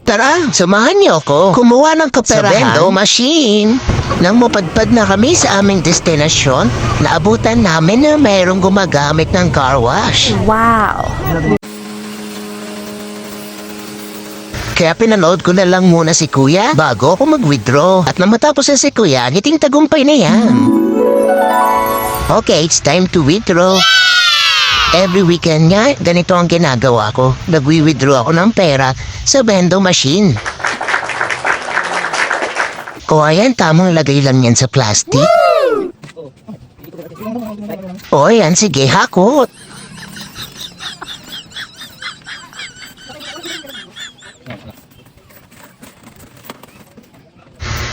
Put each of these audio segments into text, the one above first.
Tara, samahan niyo ako. Kumuha ng kaperahan sa vendo machine. Nang mapadpad na kami sa aming destinasyon, naabutan namin na mayroong gumagamit ng car wash. Wow! Kaya pinanood ko na lang muna si Kuya bago ako mag-withdraw. At nang matapos na si Kuya, ngiting tagumpay na yan. Okay, it's time to withdraw. Every weekend nga, ganito ang ginagawa ko. Nag-withdraw ako ng pera sa vendo machine. O ayan, tamang lagay lang yan sa plastic. O ayan, sige, hakot.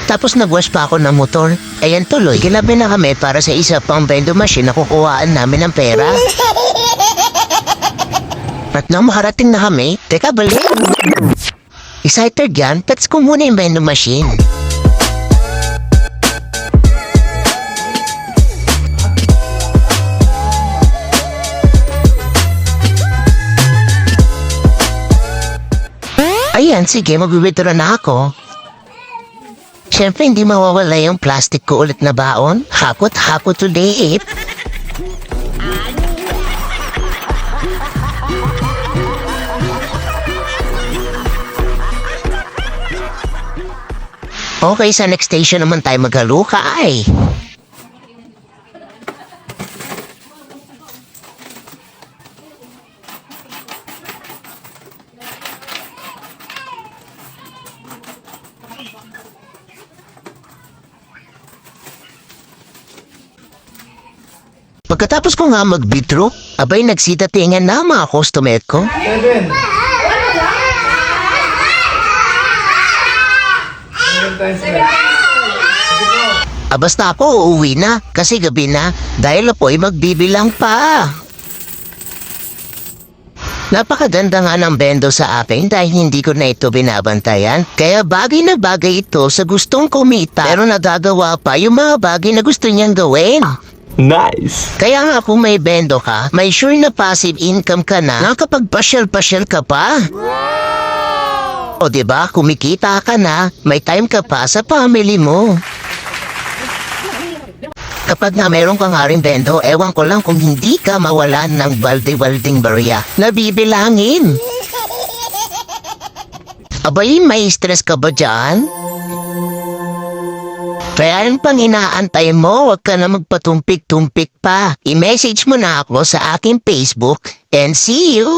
Tapos nagwash pa ako ng motor. Ayan tuloy, ginabi na kami para sa isa pang vendo machine na kukuhaan namin ng pera. At nang makarating na kami, teka balik. Excited yan, let's ko muna yung vendo machine. Ayan, sige, mag-withdraw na ako. Siyempre, hindi mawawala yung plastic ko ulit na baon. Hakot ulit. Okay, sa next station naman tayo maghalukay. Pagkatapos ko nga mag-withdraw, abay nagsitatingan na mga customer ko. Basta ako uuwi na kasi gabi na dahil apo'y magbibilang pa. Napakaganda nga ng vendo sa akin dahil hindi ko na ito binabantayan. Kaya bagay na bagay ito sa gustong kumita pero nagagawa pa yung mga bagay na gusto niyang gawin. Nice! Kaya nga kung may vendo ka, may sure na passive income ka na kapag pasyal-pasyal ka pa. O diba, kumikita ka na, may time ka pa sa family mo. Kapag nga meron kang haring vendo, ewan ko lang kung hindi ka mawalan ng balde-walding barya na bibilangin. Abay, may stress ka ba dyan? Kaya yung pang inaantay mo, huwag ka na magpatumpik-tumpik pa. I-message mo na ako sa aking Facebook and see you!